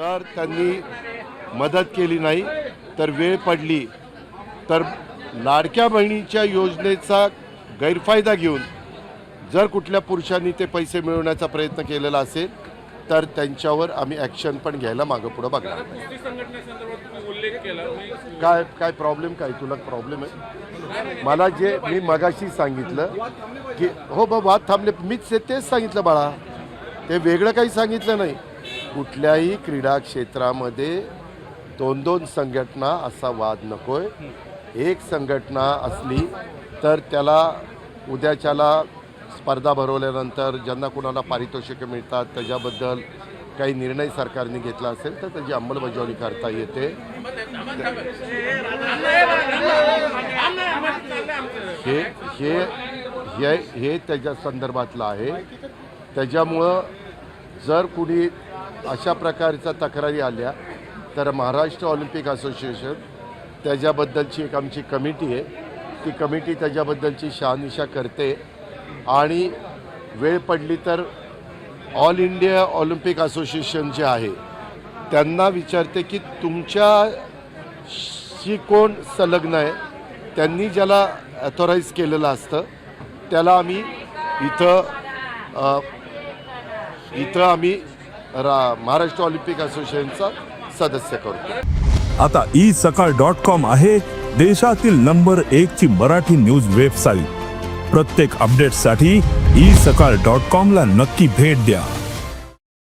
जर त्यांनी मदत केली नाही तर वेळ पडली तर लाडक्या बहिणीच्या योजनेचा गैरफायदा घेऊन जर कुठल्या पुरुषांनी ते पैसे मिळवण्याचा प्रयत्न केलेला असेल तर त्यांच्यावर आम्ही ॲक्शन पण घ्यायला मागं पुढं बघणार. काय काय प्रॉब्लेम काय तुला प्रॉब्लेम आहे? मला जे मी मगाशी सांगितलं की हो बाबा वाद थांबले, मीच तेच सांगितलं बाळा, ते वेगळं काही सांगितलं नाही. कुठल्याही क्रीडा क्षेत्रामध्ये दोन दोन संघटना असा वाद नकोय. एक संघटना असली तर त्याला उद्याच्याला स्पर्धा भरवल्यानंतर ज्यांना कुणाला पारितोषिकं मिळतात त्याच्याबद्दल काही निर्णय सरकारने घेतला असेल तर त्याची अंमलबजावणी करता येते. हे त्याच्या संदर्भातलं आहे. त्याच्यामुळं जर कुणी अशा प्रकारच्या तक्रारी आल्या तर महाराष्ट्र ऑलिम्पिक असोसिएशन त्याच्याबद्दलची एक आमची कमिटी आहे, ती कमिटी त्याच्याबद्दलची शहानिशा करते आणि वेळ पडली तर ऑल इंडिया ऑलिम्पिक असोसिएशन जे आहे त्यांना विचारते की तुमच्याशी कोण संलग्न आहे. त्यांनी ज्याला ॲथॉराईज केलेलं असतं त्याला आम्ही इथं आम्ही महाराष्ट्र ऑलिम्पिक असोसिएशनचा सदस्य करू. आता isakal.com आहे देशातील नंबर 1 ची मराठी न्यूज वेबसाईट. प्रत्येक अपडेटसाठी isakal.com ला नक्की भेट द्या.